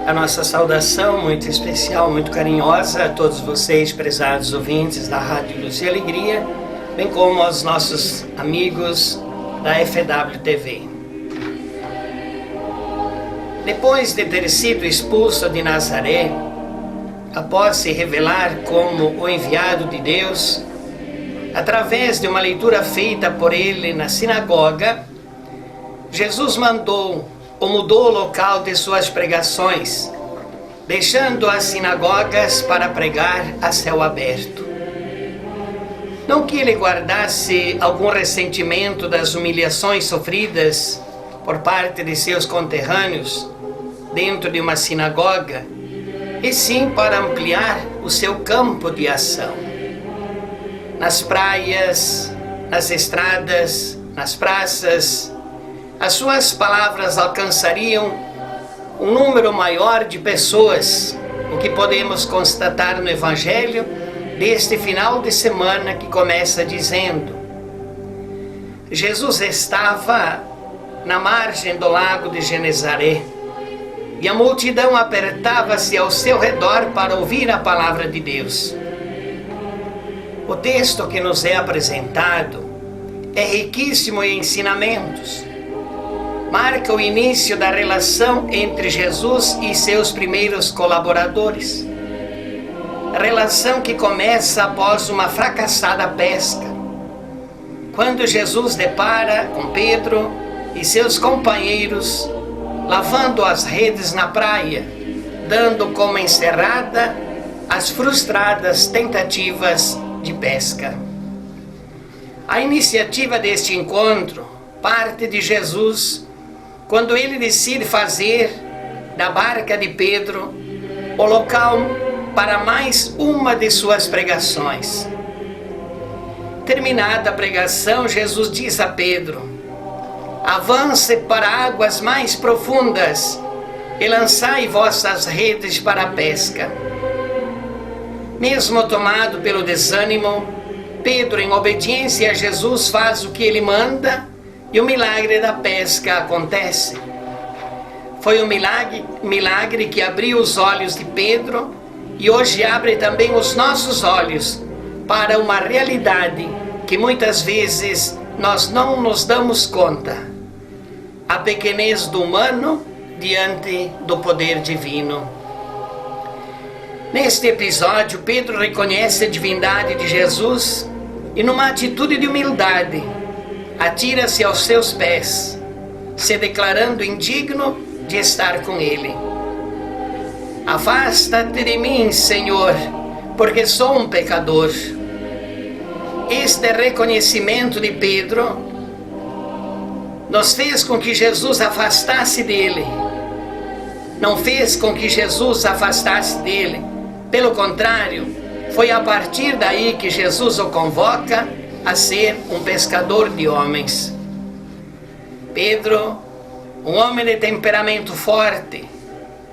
A nossa saudação muito especial, muito carinhosa a todos vocês, prezados ouvintes da Rádio Luz e Alegria, bem como aos nossos amigos da FW TV. Depois de ter sido expulso de Nazaré, após se revelar como o enviado de Deus, através de uma leitura feita por ele na sinagoga, Jesus mudou o local de suas pregações, deixando as sinagogas para pregar a céu aberto. Não que ele guardasse algum ressentimento das humilhações sofridas por parte de seus conterrâneos dentro de uma sinagoga, e sim para ampliar o seu campo de ação. Nas praias, nas estradas, nas praças, as suas palavras alcançariam um número maior de pessoas, o que podemos constatar no Evangelho deste final de semana que começa dizendo: Jesus estava na margem do lago de Genezaré e a multidão apertava-se ao seu redor para ouvir a palavra de Deus. O texto que nos é apresentado é riquíssimo em ensinamentos. Marca o início da relação entre Jesus e seus primeiros colaboradores. A relação que começa após uma fracassada pesca, quando Jesus depara com Pedro e seus companheiros lavando as redes na praia, dando como encerrada as frustradas tentativas de pesca. A iniciativa deste encontro parte de Jesus, quando ele decide fazer da barca de Pedro o local para mais uma de suas pregações. Terminada a pregação, Jesus diz a Pedro: avance para águas mais profundas e lançai vossas redes para a pesca. Mesmo tomado pelo desânimo, Pedro, em obediência a Jesus, faz o que ele manda e o milagre da pesca acontece. Foi um milagre que abriu os olhos de Pedro e hoje abre também os nossos olhos para uma realidade que muitas vezes nós não nos damos conta: a pequenez do humano diante do poder divino. Neste episódio, Pedro reconhece a divindade de Jesus e, numa atitude de humildade, atira-se aos seus pés, se declarando indigno de estar com ele. Afasta-te de mim, Senhor, porque sou um pecador. Este reconhecimento de Pedro nos fez com que Jesus afastasse dele. Não fez com que Jesus afastasse dele. Pelo contrário, foi a partir daí que Jesus o convoca a ser um pescador de homens. Pedro, um homem de temperamento forte,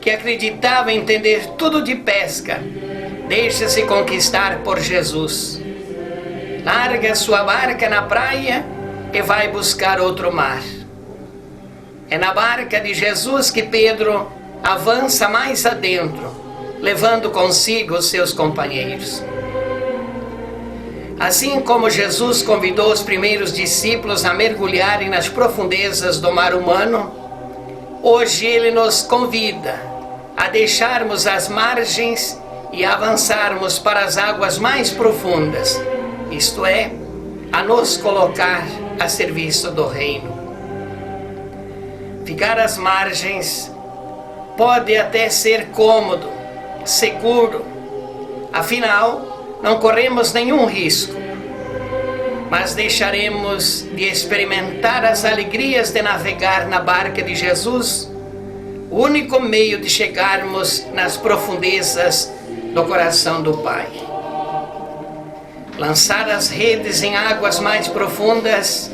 que acreditava entender tudo de pesca, deixa-se conquistar por Jesus. Larga sua barca na praia e vai buscar outro mar. É na barca de Jesus que Pedro avança mais adentro, levando consigo os seus companheiros. Assim como Jesus convidou os primeiros discípulos a mergulharem nas profundezas do mar humano, hoje ele nos convida a deixarmos as margens e avançarmos para as águas mais profundas, isto é, a nos colocar a serviço do reino. Ficar às margens pode até ser cômodo, seguro, afinal, não corremos nenhum risco, mas deixaremos de experimentar as alegrias de navegar na barca de Jesus, o único meio de chegarmos nas profundezas do coração do Pai. Lançar as redes em águas mais profundas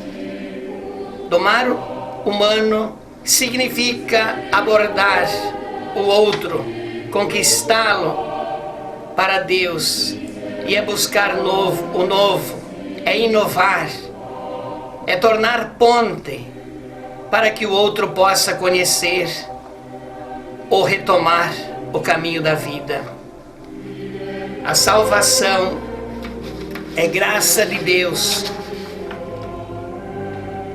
do mar humano significa abordar o outro, conquistá-lo para Deus. E é buscar o novo, é inovar, é tornar ponte para que o outro possa conhecer ou retomar o caminho da vida. A salvação é graça de Deus.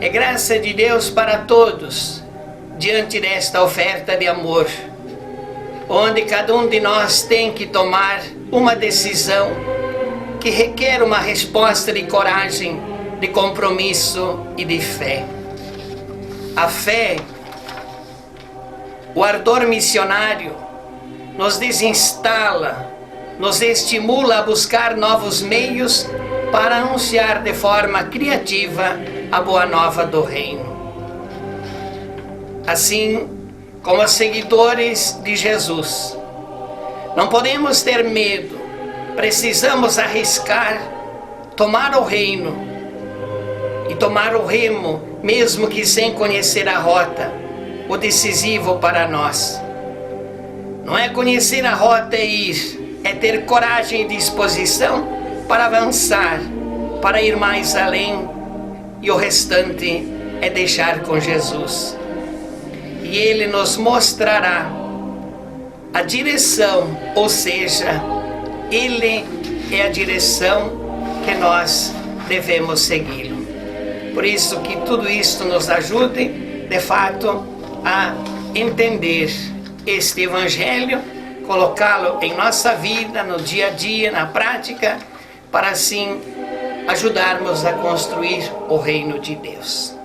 É graça de Deus para todos, diante desta oferta de amor, onde cada um de nós tem que tomar uma decisão que requer uma resposta de coragem, de compromisso e de fé. A fé, o ardor missionário, nos desinstala, nos estimula a buscar novos meios para anunciar de forma criativa a boa nova do reino. Assim como seguidores de Jesus, não podemos ter medo, precisamos arriscar, tomar o reino e tomar o remo, mesmo que sem conhecer a rota, o decisivo para nós. Não é conhecer a rota e ir, é ter coragem e disposição para avançar, para ir mais além, e o restante é deixar com Jesus. E Ele nos mostrará a direção, ou seja, Ele é a direção que nós devemos segui-lo. Por isso que tudo isto nos ajude, de fato, a entender este Evangelho, colocá-lo em nossa vida, no dia a dia, na prática, para assim ajudarmos a construir o reino de Deus.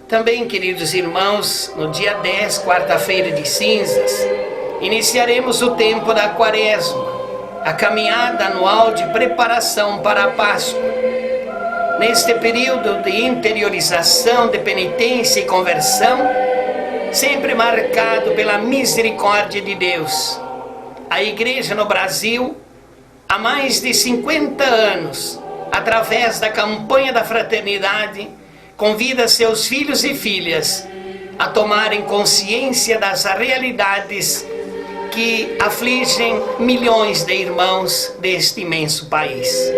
Também, queridos irmãos, no dia 10, quarta-feira de cinzas, iniciaremos o tempo da Quaresma, a caminhada anual de preparação para a Páscoa. Neste período de interiorização, de penitência e conversão, sempre marcado pela misericórdia de Deus, a Igreja no Brasil, há mais de 50 anos, através da campanha da fraternidade, convida seus filhos e filhas a tomarem consciência das realidades que afligem milhões de irmãos deste imenso país.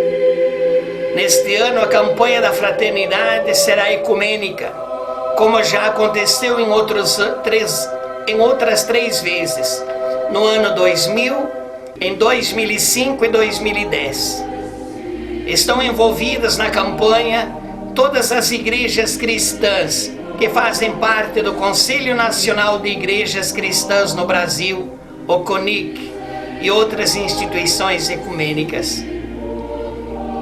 Neste ano, a campanha da fraternidade será ecumênica, como já aconteceu em outras 3 vezes, no ano 2000, em 2005 e 2010. Estão envolvidas na campanha todas as igrejas cristãs que fazem parte do Conselho Nacional de Igrejas Cristãs no Brasil, o CONIC, e outras instituições ecumênicas.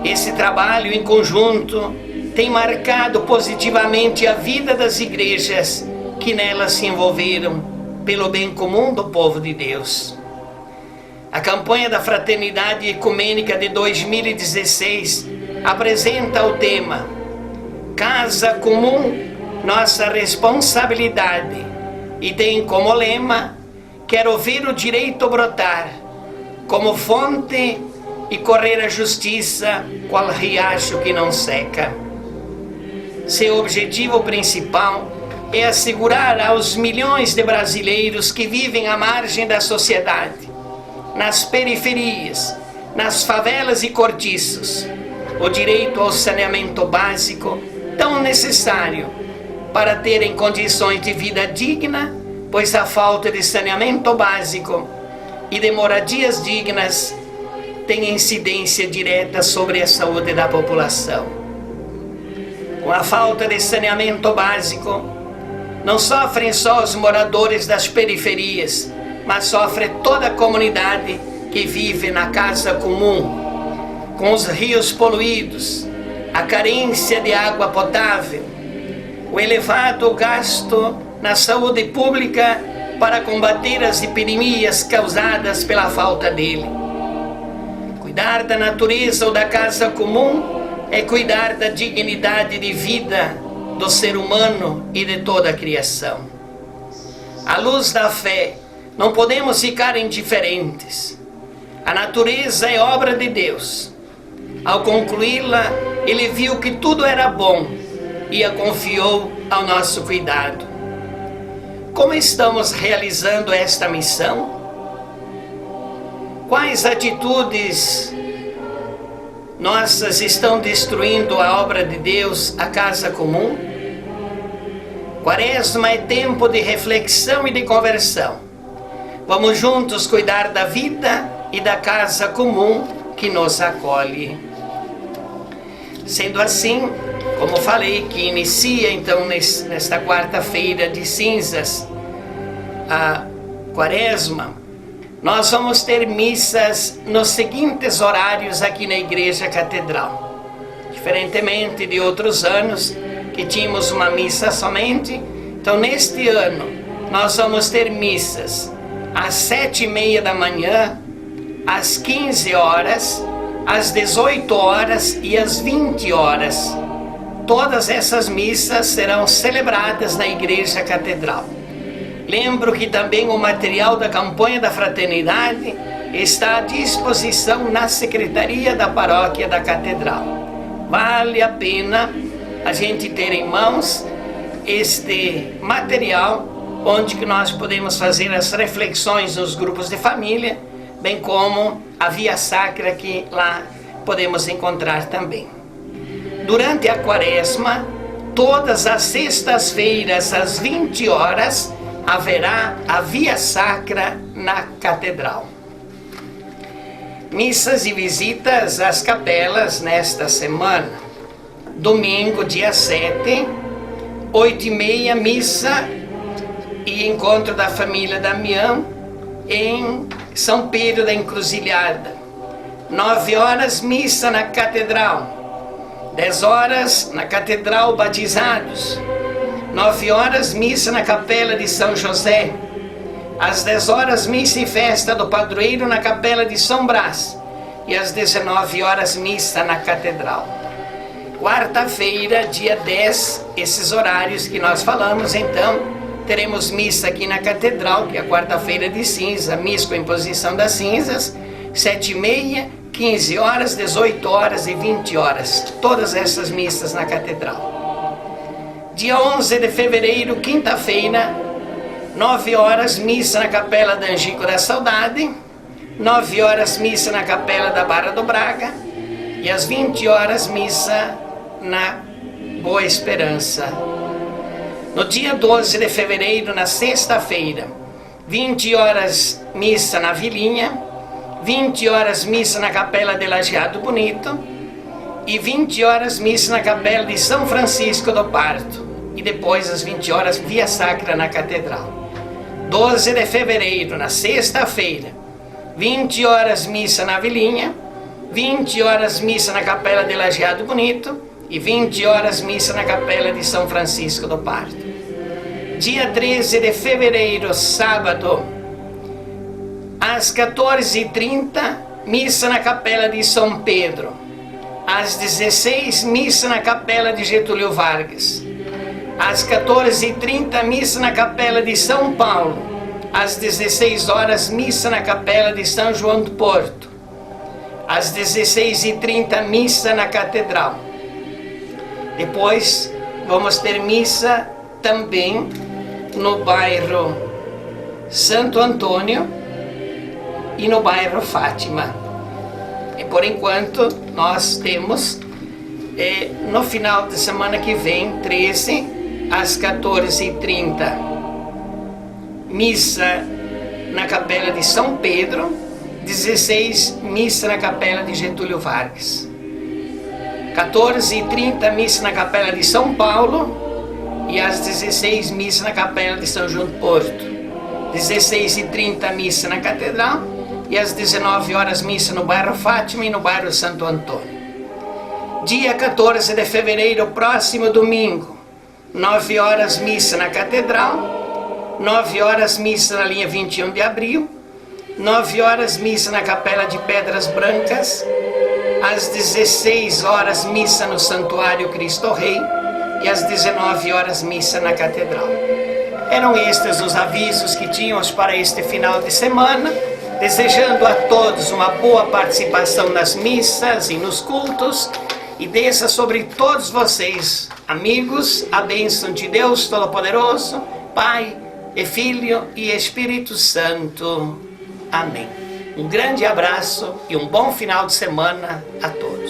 Esse trabalho em conjunto tem marcado positivamente a vida das igrejas que nelas se envolveram pelo bem comum do povo de Deus. A campanha da Fraternidade Ecumênica de 2016 apresenta o tema Casa Comum, Nossa Responsabilidade, e tem como lema Quero ver o direito brotar, como fonte e correr a justiça, qual riacho que não seca. Seu objetivo principal é assegurar aos milhões de brasileiros que vivem à margem da sociedade, nas periferias, nas favelas e cortiços, o direito ao saneamento básico, tão necessário para terem condições de vida digna, pois a falta de saneamento básico e de moradias dignas tem incidência direta sobre a saúde da população. Com a falta de saneamento básico, não sofrem só os moradores das periferias, mas sofre toda a comunidade que vive na casa comum, com os rios poluídos, a carência de água potável, o elevado gasto na saúde pública para combater as epidemias causadas pela falta dele. Cuidar da natureza ou da casa comum é cuidar da dignidade de vida do ser humano e de toda a criação. À luz da fé, não podemos ficar indiferentes. A natureza é obra de Deus. Ao concluí-la, Ele viu que tudo era bom e a confiou ao nosso cuidado. Como estamos realizando esta missão? Quais atitudes nossas estão destruindo a obra de Deus, a casa comum? Quaresma é tempo de reflexão e de conversão. Vamos juntos cuidar da vida e da casa comum que nos acolhe. Sendo assim, como falei, que inicia então nesta quarta-feira de cinzas a Quaresma, nós vamos ter missas nos seguintes horários aqui na Igreja Catedral. Diferentemente de outros anos, que tínhamos uma missa somente, então neste ano nós vamos ter missas às 7h30 da manhã, às 15 horas, às 18 horas e às 20 horas. Todas essas missas serão celebradas na Igreja Catedral. Lembro que também o material da campanha da fraternidade está à disposição na Secretaria da Paróquia da Catedral. Vale a pena a gente ter em mãos este material, onde que nós podemos fazer as reflexões nos grupos de família, bem como a Via Sacra que lá podemos encontrar também. Durante a Quaresma, todas as sextas-feiras às 20 horas, haverá a Via Sacra na Catedral. Missas e visitas às capelas nesta semana. Domingo, dia 7, 8h30, missa e encontro da família Damião em São Pedro da Encruzilhada. 9 horas, missa na Catedral. 10 horas, na Catedral, batizados. 9 horas, missa na Capela de São José. Às 10 horas, missa e festa do padroeiro na Capela de São Brás. E às 19 horas, missa na Catedral. Quarta-feira, dia 10, esses horários que nós falamos, então, teremos missa aqui na Catedral, que é a quarta-feira de cinza, missa com a imposição das cinzas, 7h30, 15 horas, 18 horas e 20 horas. Todas essas missas na Catedral. Dia 11 de fevereiro, quinta-feira, 9 horas, missa na Capela da Angico da Saudade, 9 horas, missa na Capela da Barra do Braga, e às 20 horas, missa na Boa Esperança. No dia 12 de fevereiro, na sexta-feira, 20 horas, missa na Vilinha, 20 horas, missa na Capela de Lajeado Bonito, e 20 horas, missa na Capela de São Francisco do Parto, e depois às 20 horas, Via Sacra na Catedral. 12 de fevereiro, na sexta-feira, 20 horas, missa na Vilinha, 20 horas, missa na Capela de Lajeado Bonito, e 20 horas, missa na Capela de São Francisco do Parto. Dia 13 de fevereiro, sábado, às 14h30, missa na Capela de São Pedro. Às 16, missa na Capela de Getúlio Vargas. Às 14h30, missa na Capela de São Paulo. Às 16 horas, missa na Capela de São João do Porto. Às 16h30, missa na Catedral. Depois vamos ter missa também no bairro Santo Antônio e no bairro Fátima. E por enquanto nós temos no final de semana que vem, 13 às 14h30, missa na Capela de São Pedro, 16 missa na Capela de Getúlio Vargas. 14h30, missa na Capela de São Paulo, e às 16 missa na Capela de São João do Porto. 16h30, missa na Catedral, e às 19 horas, missa no bairro Fátima e no bairro Santo Antônio. Dia 14 de fevereiro, próximo domingo, 9 horas, missa na Catedral, 9 horas, missa na linha 21 de abril, 9 horas, missa na Capela de Pedras Brancas, às 16 horas, missa no Santuário Cristo Rei, e às 19 horas, missa na Catedral. Eram estes os avisos que tínhamos para este final de semana, desejando a todos uma boa participação nas missas e nos cultos, e desça sobre todos vocês, amigos, a bênção de Deus Todo-Poderoso, Pai e Filho e Espírito Santo. Amém. Um grande abraço e um bom final de semana a todos.